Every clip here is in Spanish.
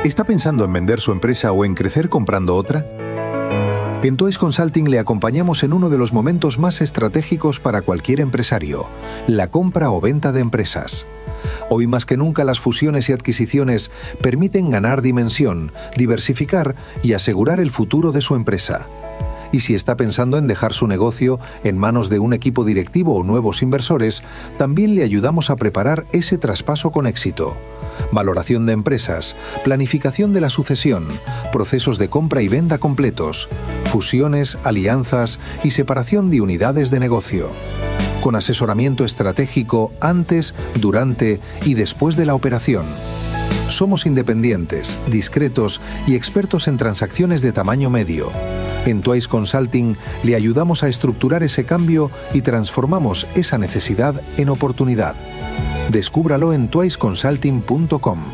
¿Está pensando en vender su empresa o en crecer comprando otra? En Twice Consulting le acompañamos en uno de los momentos más estratégicos para cualquier empresario, la compra o venta de empresas. Hoy más que nunca las fusiones y adquisiciones permiten ganar dimensión, diversificar y asegurar el futuro de su empresa. Y si está pensando en dejar su negocio en manos de un equipo directivo o nuevos inversores, también le ayudamos a preparar ese traspaso con éxito. Valoración de empresas, planificación de la sucesión, procesos de compra y venta completos, fusiones, alianzas y separación de unidades de negocio. Con asesoramiento estratégico antes, durante y después de la operación. Somos independientes, discretos y expertos en transacciones de tamaño medio. En Twice Consulting le ayudamos a estructurar ese cambio y transformamos esa necesidad en oportunidad. Descúbralo en twiceconsulting.com.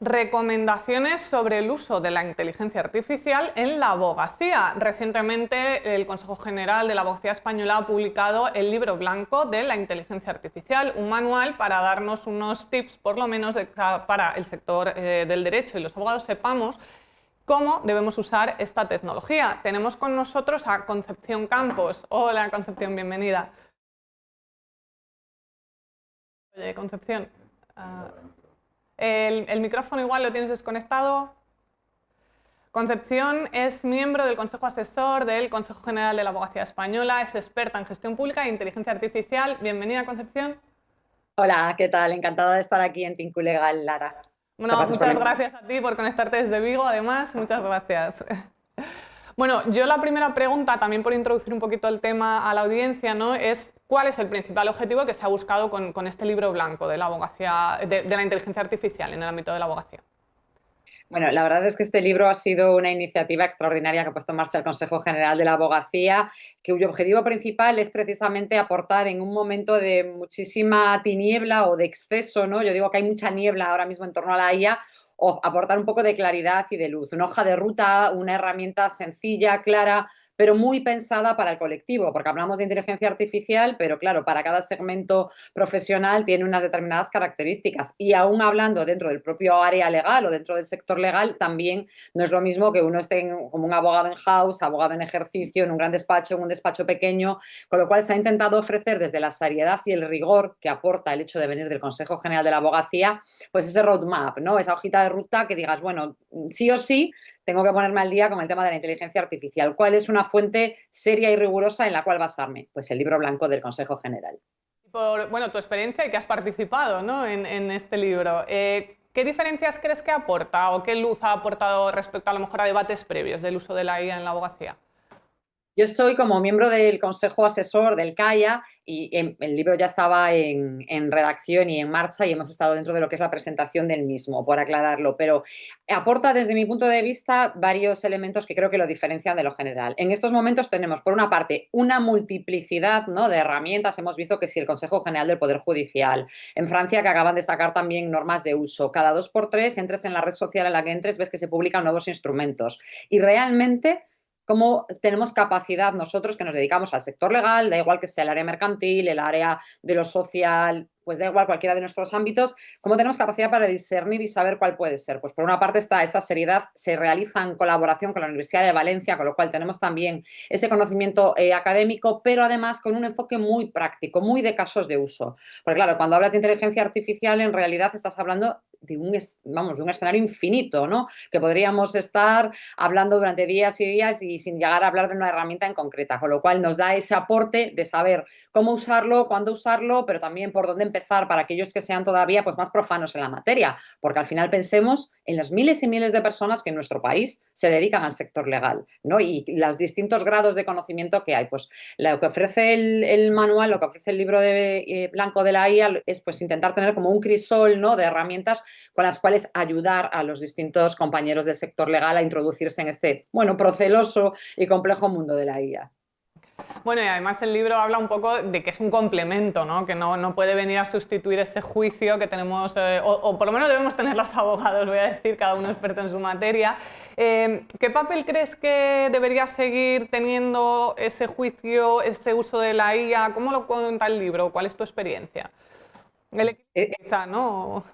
Recomendaciones sobre el uso de la inteligencia artificial en la abogacía. Recientemente, el Consejo General de la Abogacía Española ha publicado el libro blanco de la inteligencia artificial, un manual para darnos unos tips, por lo menos, para el sector del derecho y los abogados sepamos cómo debemos usar esta tecnología. Tenemos con nosotros a Concepción Campos. Hola, Concepción, bienvenida. Oye, Concepción. El micrófono igual lo tienes desconectado. Concepción es miembro del Consejo Asesor del Consejo General de la Abogacía Española, es experta en gestión pública e inteligencia artificial. Bienvenida, Concepción. Hola, ¿qué tal? Encantada de estar aquí en Tinku Legal, Lara. Bueno, muchas gracias a ti por conectarte desde Vigo, además, muchas gracias. Bueno, yo la primera pregunta, también por introducir un poquito el tema a la audiencia, ¿no?, es ¿cuál es el principal objetivo que se ha buscado con este libro blanco de la abogacía, de la inteligencia artificial en el ámbito de la abogacía? Bueno, la verdad es que este libro ha sido una iniciativa extraordinaria que ha puesto en marcha el Consejo General de la Abogacía, cuyo objetivo principal es precisamente aportar en un momento de muchísima tiniebla o de exceso, ¿no? Yo digo que hay mucha niebla ahora mismo en torno a la IA, o aportar un poco de claridad y de luz, una hoja de ruta, una herramienta sencilla, clara, pero muy pensada para el colectivo, porque hablamos de inteligencia artificial, pero claro, para cada segmento profesional tiene unas determinadas características. Y aún hablando dentro del propio área legal o dentro del sector legal, también no es lo mismo que uno esté como un abogado en house, abogado en ejercicio, en un gran despacho, en un despacho pequeño, con lo cual se ha intentado ofrecer desde la seriedad y el rigor que aporta el hecho de venir del Consejo General de la Abogacía, pues ese roadmap, ¿no? Esa hojita de ruta que digas, bueno, sí o sí, tengo que ponerme al día con el tema de la inteligencia artificial. ¿Cuál es una fuente seria y rigurosa en la cual basarme? Pues el libro blanco del Consejo General. Por, bueno, tu experiencia y que has participado, ¿no?, en este libro. ¿Qué diferencias crees que aporta o qué luz ha aportado respecto a lo mejor a debates previos del uso de la IA en la abogacía? Yo estoy como miembro del Consejo Asesor del CAIA y el libro ya estaba en redacción y en marcha y hemos estado dentro de lo que es la presentación del mismo, por aclararlo, pero aporta desde mi punto de vista varios elementos que creo que lo diferencian de lo general. En estos momentos tenemos, por una parte, una multiplicidad, ¿no?, de herramientas. Hemos visto que si el Consejo General del Poder Judicial, en Francia, que acaban de sacar también normas de uso, cada 2 por 3 entres en la red social en la que entres, ves que se publican nuevos instrumentos. Y realmente cómo tenemos capacidad nosotros que nos dedicamos al sector legal, da igual que sea el área mercantil, el área de lo social, pues da igual cualquiera de nuestros ámbitos, cómo tenemos capacidad para discernir y saber cuál puede ser. Pues por una parte está esa seriedad, se realiza en colaboración con la Universidad de Valencia, con lo cual tenemos también ese conocimiento académico, pero además con un enfoque muy práctico, muy de casos de uso. Porque claro, cuando hablas de inteligencia artificial, en realidad estás hablando de un escenario infinito, ¿no?, que podríamos estar hablando durante días y días y sin llegar a hablar de una herramienta en concreta, con lo cual nos da ese aporte de saber cómo usarlo, cuándo usarlo, pero también por dónde empezar para aquellos que sean todavía pues más profanos en la materia, porque al final pensemos en las miles y miles de personas que en nuestro país se dedican al sector legal, ¿no?, y los distintos grados de conocimiento que hay. Pues lo que ofrece el manual, lo que ofrece el libro blanco de la IA es pues intentar tener como un crisol, ¿no?, de herramientas con las cuales ayudar a los distintos compañeros del sector legal a introducirse en este, bueno, proceloso y complejo mundo de la IA. Bueno, y además el libro habla un poco de que es un complemento, ¿no?, que no puede venir a sustituir este juicio que tenemos, o por lo menos debemos tener los abogados, voy a decir, cada uno experto en su materia. ¿Qué papel crees que debería seguir teniendo ese juicio, ese uso de la IA? ¿Cómo lo cuenta el libro? ¿Cuál es tu experiencia? El Eh, equilibrio, quizá, ¿no?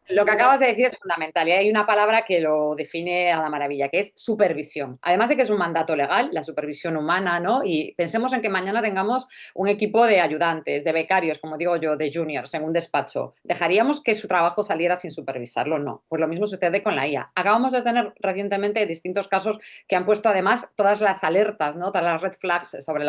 Lo que acabas de decir es fundamental y hay una palabra que lo define a la maravilla, que es supervisión. Además de que es un mandato legal, la supervisión humana, ¿no? Y pensemos en que mañana tengamos un equipo de ayudantes, de becarios, como digo yo, de juniors en un despacho. ¿Dejaríamos que su trabajo saliera sin supervisarlo? No. Pues lo mismo sucede con la IA. Acabamos de tener recientemente distintos casos que han puesto además todas las alertas, ¿no? Todas las red flags sobre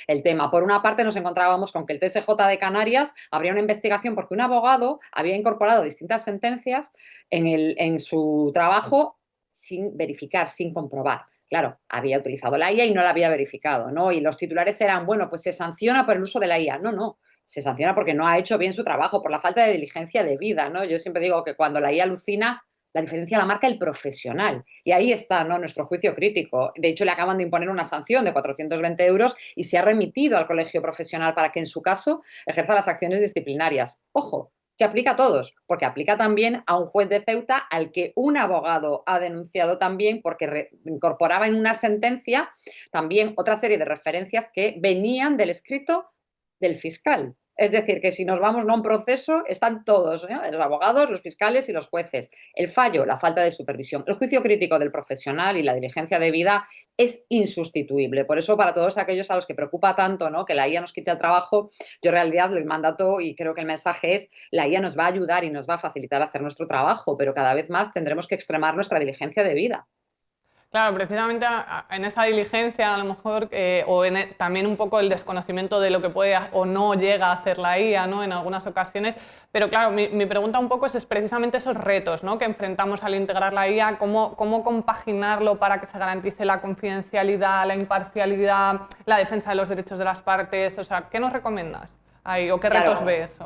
el tema. Por una parte nos encontrábamos con que el TSJ de Canarias habría una investigación porque un abogado había incorporado distintas sentencias en su trabajo sin verificar, sin comprobar. Claro, había utilizado la IA y no la había verificado, ¿no? Y los titulares eran, bueno, pues se sanciona por el uso de la IA. No, no, se sanciona porque no ha hecho bien su trabajo, por la falta de diligencia debida, ¿no? Yo siempre digo que cuando la IA alucina, la diferencia la marca el profesional. Y ahí está, ¿no?, nuestro juicio crítico. De hecho, le acaban de imponer una sanción de 420 euros y se ha remitido al colegio profesional para que, en su caso, ejerza las acciones disciplinarias. Ojo, que aplica a todos, porque aplica también a un juez de Ceuta al que un abogado ha denunciado también porque incorporaba en una sentencia también otra serie de referencias que venían del escrito del fiscal. Es decir, que si nos vamos, ¿no?, a un proceso, están todos, los abogados, los fiscales y los jueces. El fallo, la falta de supervisión. El juicio crítico del profesional y la diligencia debida es insustituible. Por eso, para todos aquellos a los que preocupa tanto, ¿no?, que la IA nos quite el trabajo, yo en realidad el mandato y creo que el mensaje es: la IA nos va a ayudar y nos va a facilitar hacer nuestro trabajo, pero cada vez más tendremos que extremar nuestra diligencia debida. Claro, precisamente en esa diligencia, a lo mejor, o también un poco el desconocimiento de lo que puede o no llega a hacer la IA, ¿no?, en algunas ocasiones. Pero claro, mi pregunta un poco es precisamente esos retos, ¿no?, que enfrentamos al integrar la IA, cómo compaginarlo para que se garantice la confidencialidad, la imparcialidad, la defensa de los derechos de las partes. O sea, ¿qué nos recomiendas ahí o qué retos Claro, ves?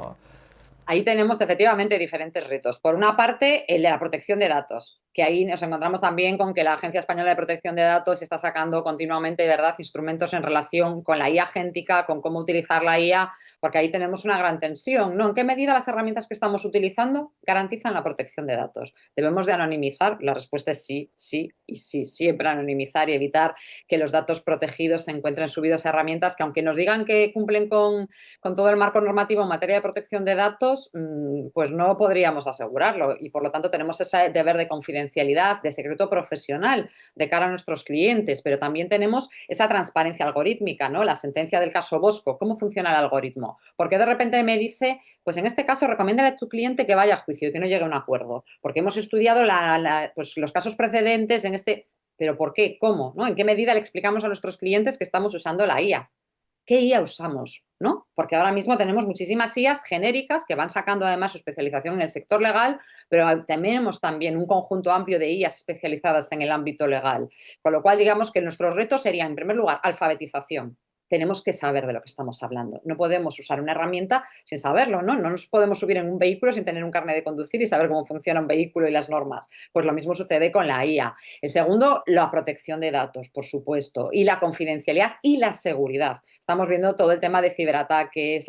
ahí tenemos efectivamente diferentes retos. Por una parte, el de la protección de datos, que ahí nos encontramos también con que la Agencia Española de Protección de Datos está sacando continuamente, ¿verdad?, instrumentos en relación con la IA agéntica, con cómo utilizar la IA, porque ahí tenemos una gran tensión, ¿no? ¿En qué medida las herramientas que estamos utilizando garantizan la protección de datos? ¿Debemos de anonimizar? La respuesta es sí, sí y sí. Siempre anonimizar y evitar que los datos protegidos se encuentren subidos a herramientas que, aunque nos digan que cumplen con todo el marco normativo en materia de protección de datos, pues no podríamos asegurarlo y por lo tanto tenemos ese deber de confidencialidad, de secreto profesional de cara a nuestros clientes, pero también tenemos esa transparencia algorítmica, ¿no? La sentencia del caso Bosco, ¿cómo funciona el algoritmo? Porque de repente me dice, pues en este caso recomiéndale a tu cliente que vaya a juicio y que no llegue a un acuerdo, porque hemos estudiado pues los casos precedentes en este... ¿Pero por qué? ¿Cómo? ¿No? ¿En qué medida le explicamos a nuestros clientes que estamos usando la IA? ¿Qué IA usamos? ¿No? Porque ahora mismo tenemos muchísimas IAs genéricas que van sacando además su especialización en el sector legal, pero tenemos también un conjunto amplio de IAs especializadas en el ámbito legal. Con lo cual, digamos que nuestro reto sería, en primer lugar, alfabetización. Tenemos que saber de lo que estamos hablando. No podemos usar una herramienta sin saberlo, ¿no? No nos podemos subir en un vehículo sin tener un carnet de conducir y saber cómo funciona un vehículo y las normas. Pues lo mismo sucede con la IA. El segundo, la protección de datos, por supuesto, y la confidencialidad y la seguridad. Estamos viendo todo el tema de ciberataques,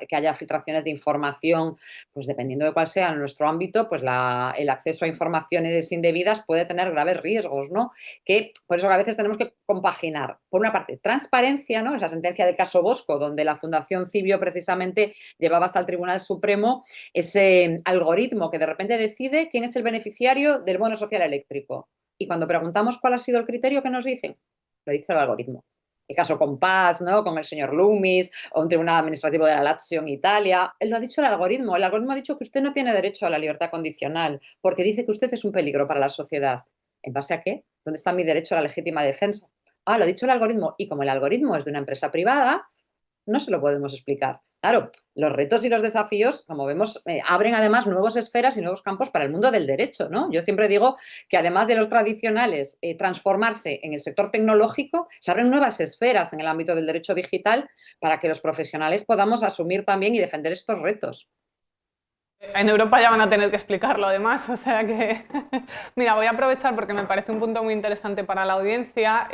que haya filtraciones de información, pues dependiendo de cuál sea nuestro ámbito, pues el acceso a informaciones indebidas puede tener graves riesgos, ¿no? Que por eso a veces tenemos que compaginar, por una parte, transparencia, ¿no? Esa sentencia del caso Bosco, donde la Fundación Cibio precisamente llevaba hasta el Tribunal Supremo ese algoritmo que de repente decide quién es el beneficiario del bono social eléctrico. Y cuando preguntamos cuál ha sido el criterio, ¿qué nos dicen? Lo dice el algoritmo. El caso Compass, ¿no?, con el señor Loomis, o un tribunal administrativo de la Lazio en Italia. Él lo ha dicho el algoritmo. El algoritmo ha dicho que usted no tiene derecho a la libertad condicional porque dice que usted es un peligro para la sociedad. ¿En base a qué? ¿Dónde está mi derecho a la legítima defensa? Ah, lo ha dicho el algoritmo. Y como el algoritmo es de una empresa privada, no se lo podemos explicar. Claro, los retos y los desafíos, como vemos, abren además nuevas esferas y nuevos campos para el mundo del derecho, ¿no? Yo siempre digo que además de los tradicionales, transformarse en el sector tecnológico, se abren nuevas esferas en el ámbito del derecho digital para que los profesionales podamos asumir también y defender estos retos. En Europa ya van a tener que explicarlo además, o sea que... Mira, voy a aprovechar porque me parece un punto muy interesante para la audiencia.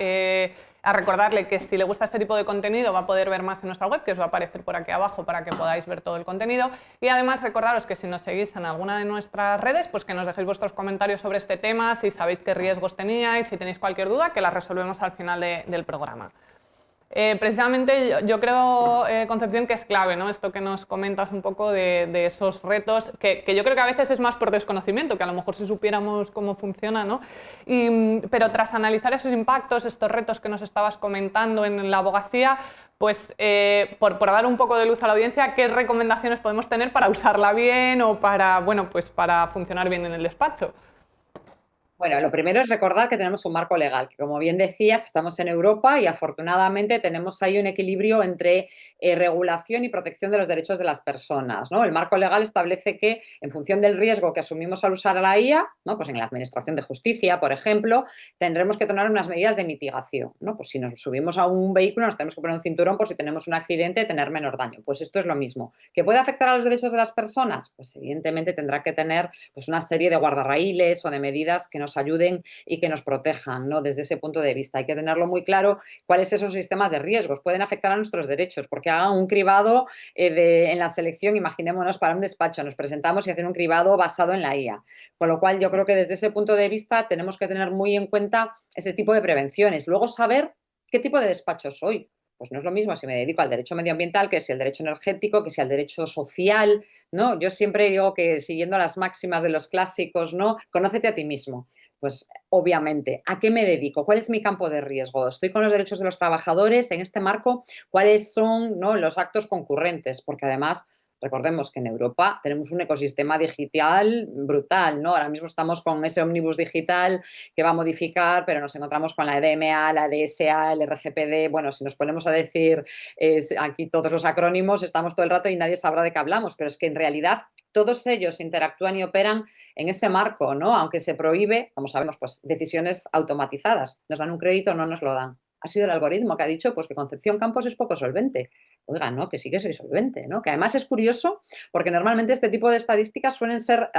A recordarle que si le gusta este tipo de contenido va a poder ver más en nuestra web, que os va a aparecer por aquí abajo para que podáis ver todo el contenido. Y además recordaros que si nos seguís en alguna de nuestras redes, pues que nos dejéis vuestros comentarios sobre este tema, si sabéis qué riesgos teníais, si tenéis cualquier duda, que la resolvemos al final del programa. Precisamente yo creo, Concepción, que es clave, ¿no? Esto que nos comentas un poco de esos retos, que yo creo que a veces es más por desconocimiento, que a lo mejor si supiéramos cómo funciona, ¿no? Pero tras analizar esos impactos, estos retos que nos estabas comentando en la abogacía, pues por dar un poco de luz a la audiencia, ¿qué recomendaciones podemos tener para usarla bien o para, bueno, pues para funcionar bien en el despacho? Bueno, lo primero es recordar que tenemos un marco legal, que como bien decías, estamos en Europa y afortunadamente tenemos ahí un equilibrio entre regulación y protección de los derechos de las personas, ¿no? El marco legal establece que en función del riesgo que asumimos al usar la IA, ¿no? Pues en la Administración de Justicia, por ejemplo, tendremos que tomar unas medidas de mitigación, ¿no? Pues si nos subimos a un vehículo nos tenemos que poner un cinturón por si tenemos un accidente, tener menor daño. Pues esto es lo mismo. ¿Que puede afectar a los derechos de las personas? Pues evidentemente tendrá que tener pues, una serie de guardarraíles o de medidas que nos ayuden y que nos protejan, ¿no? Desde ese punto de vista. Hay que tenerlo muy claro cuáles esos sistemas de riesgos pueden afectar a nuestros derechos, porque hagan un cribado en la selección, imaginémonos para un despacho, nos presentamos y hacen un cribado basado en la IA. Con lo cual yo creo que desde ese punto de vista tenemos que tener muy en cuenta ese tipo de prevenciones. Luego saber qué tipo de despacho soy. Pues no es lo mismo si me dedico al derecho medioambiental que si al derecho energético, que si al derecho social, ¿no? Yo siempre digo que siguiendo las máximas de los clásicos, ¿no? Conócete a ti mismo. Pues obviamente, ¿a qué me dedico? ¿Cuál es mi campo de riesgo? ¿Estoy con los derechos de los trabajadores en este marco? ¿Cuáles son, ¿no? los actos concurrentes? Porque además, recordemos que en Europa tenemos un ecosistema digital brutal, ¿no? Ahora mismo estamos con ese ómnibus digital que va a modificar, pero nos encontramos con la EDMA, la DSA, el RGPD. Bueno, si nos ponemos a decir aquí todos los acrónimos, estamos todo el rato y nadie sabrá de qué hablamos, pero es que en realidad todos ellos interactúan y operan en ese marco, ¿no? Aunque se prohíbe, como sabemos, pues decisiones automatizadas. Nos dan un crédito o no nos lo dan. Ha sido el algoritmo que ha dicho pues, que Concepción Campos es poco solvente. Oiga, no, que sí que soy solvente, ¿no? Que además es curioso porque normalmente este tipo de estadísticas suelen ser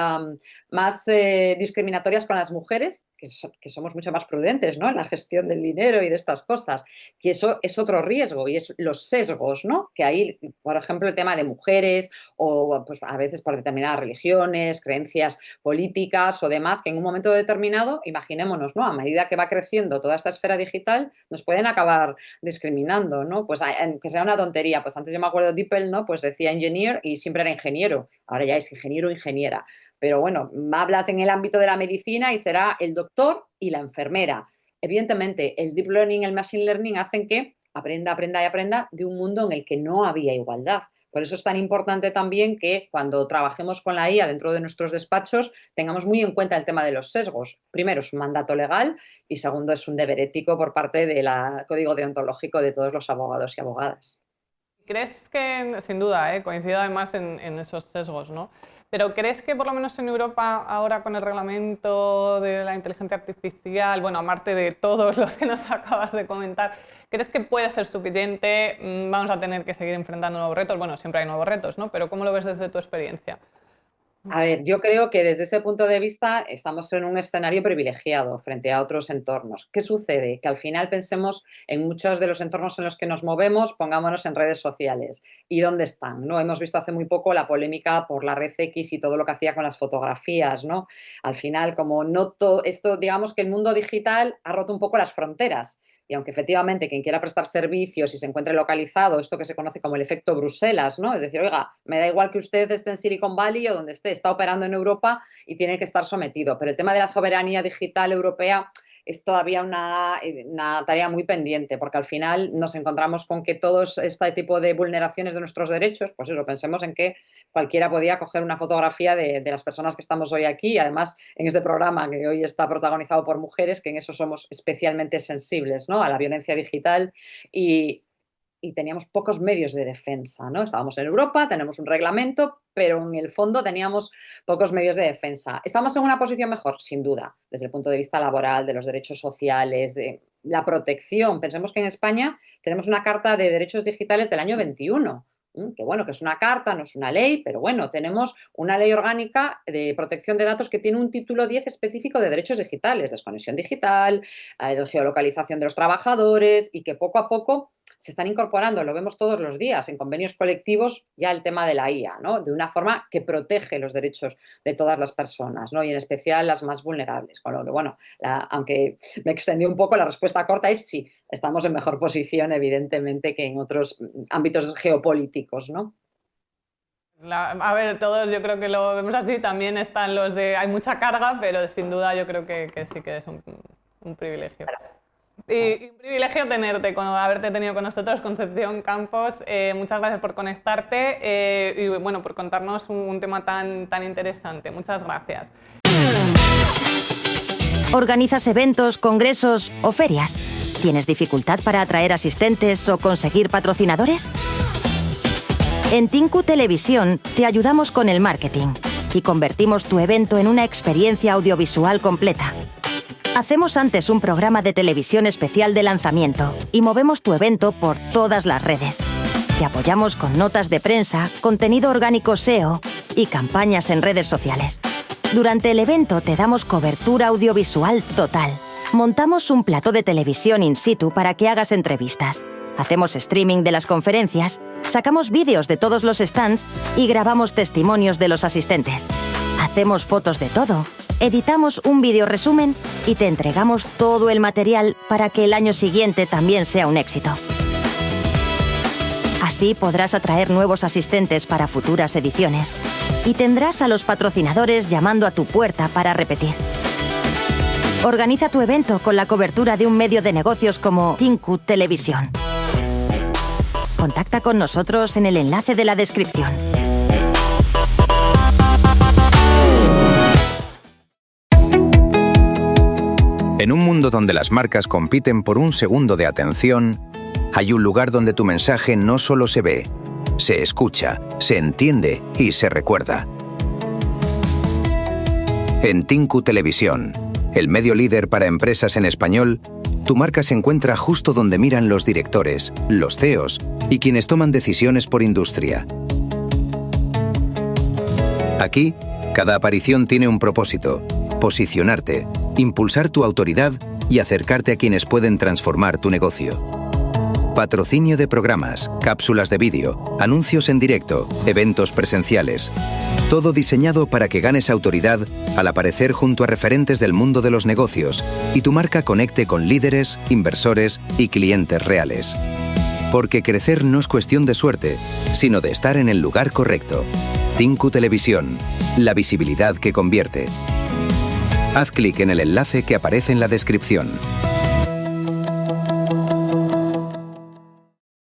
más discriminatorias con las mujeres, que somos mucho más prudentes, ¿no? En la gestión del dinero y de estas cosas. Que eso es otro riesgo y es los sesgos, ¿no? Que ahí, por ejemplo, el tema de mujeres o pues, a veces por determinadas religiones, creencias políticas o demás, que en un momento determinado, imaginémonos, ¿no? A medida que va creciendo toda esta esfera digital, nos pueden acabar discriminando, ¿no? Pues aunque sea una tontería, pues antes yo me acuerdo de Dippel, ¿no? Pues decía engineer y siempre era ingeniero, ahora ya es ingeniero o ingeniera. Pero bueno, hablas en el ámbito de la medicina y será el doctor y la enfermera. Evidentemente, el deep learning y el machine learning hacen que aprenda, aprenda y aprenda de un mundo en el que no había igualdad. Por eso es tan importante también que cuando trabajemos con la IA dentro de nuestros despachos tengamos muy en cuenta el tema de los sesgos. Primero, es un mandato legal y segundo, es un deber ético por parte del código deontológico de todos los abogados y abogadas. ¿Crees que, sin duda, coincido además en esos sesgos, ¿no? Pero ¿crees que por lo menos en Europa ahora con el reglamento de la inteligencia artificial, bueno, aparte de todos los que nos acabas de comentar, ¿crees que puede ser suficiente? Vamos a tener que seguir enfrentando nuevos retos. Bueno, siempre hay nuevos retos, ¿no? Pero ¿cómo lo ves desde tu experiencia? A ver, yo creo que desde ese punto de vista estamos en un escenario privilegiado frente a otros entornos. ¿Qué sucede? Que al final pensemos en muchos de los entornos en los que nos movemos, pongámonos en redes sociales. ¿Y dónde están? ¿No? Hemos visto hace muy poco la polémica por la red X y todo lo que hacía con las fotografías, ¿no? Al final, como no todo esto, digamos que el mundo digital ha roto un poco las fronteras. Y aunque efectivamente quien quiera prestar servicios y se encuentre localizado, esto que se conoce como el efecto Bruselas, ¿no? Es decir, oiga, me da igual que usted esté en Silicon Valley o donde esté, está operando en Europa y tiene que estar sometido. Pero el tema de la soberanía digital europea es todavía una tarea muy pendiente, porque al final nos encontramos con que todos este tipo de vulneraciones de nuestros derechos, pues eso, pensemos en que cualquiera podía coger una fotografía de las personas que estamos hoy aquí, y además en este programa que hoy está protagonizado por mujeres, que en eso somos especialmente sensibles, ¿no? A la violencia digital y teníamos pocos medios de defensa, ¿no? Estábamos en Europa, tenemos un reglamento, pero en el fondo teníamos pocos medios de defensa. ¿Estamos en una posición mejor? Sin duda, desde el punto de vista laboral, de los derechos sociales, de la protección. Pensemos que en España tenemos una Carta de Derechos Digitales del año 21, que bueno, que es una carta, no es una ley, pero bueno, tenemos una ley orgánica de protección de datos que tiene un título 10 específico de derechos digitales, desconexión digital, de geolocalización de los trabajadores, y que poco a poco se están incorporando, lo vemos todos los días en convenios colectivos, ya el tema de la IA, ¿no? De una forma que protege los derechos de todas las personas, ¿no? Y en especial las más vulnerables. Con lo que, bueno, aunque me extendí un poco, la respuesta corta es sí, estamos en mejor posición, evidentemente, que en otros ámbitos geopolíticos, ¿no? A ver, todos yo creo que lo vemos así, también están los de hay mucha carga, pero sin duda yo creo que sí que es un privilegio. Claro. Y un privilegio haberte tenido con nosotros, Concepción Campos. Muchas gracias por conectarte y bueno, por contarnos un tema tan interesante. Muchas gracias. ¿Organizas eventos, congresos o ferias? ¿Tienes dificultad para atraer asistentes o conseguir patrocinadores? En Tinku Televisión te ayudamos con el marketing y convertimos tu evento en una experiencia audiovisual completa. Hacemos antes un programa de televisión especial de lanzamiento y movemos tu evento por todas las redes. Te apoyamos con notas de prensa, contenido orgánico SEO y campañas en redes sociales. Durante el evento te damos cobertura audiovisual total. Montamos un plató de televisión in situ para que hagas entrevistas. Hacemos streaming de las conferencias, sacamos vídeos de todos los stands y grabamos testimonios de los asistentes. Hacemos fotos de todo. Editamos un vídeo resumen y te entregamos todo el material para que el año siguiente también sea un éxito. Así podrás atraer nuevos asistentes para futuras ediciones y tendrás a los patrocinadores llamando a tu puerta para repetir. Organiza tu evento con la cobertura de un medio de negocios como Tinku Televisión. Contacta con nosotros en el enlace de la descripción. En un mundo donde las marcas compiten por un segundo de atención, hay un lugar donde tu mensaje no solo se ve, se escucha, se entiende y se recuerda. En Tinku Televisión, el medio líder para empresas en español, tu marca se encuentra justo donde miran los directores, los CEOs y quienes toman decisiones por industria. Aquí, cada aparición tiene un propósito: posicionarte, impulsar tu autoridad y acercarte a quienes pueden transformar tu negocio. Patrocinio de programas, cápsulas de vídeo, anuncios en directo, eventos presenciales. Todo diseñado para que ganes autoridad al aparecer junto a referentes del mundo de los negocios y tu marca conecte con líderes, inversores y clientes reales. Porque crecer no es cuestión de suerte, sino de estar en el lugar correcto. Tinku Televisión, la visibilidad que convierte. Haz clic en el enlace que aparece en la descripción.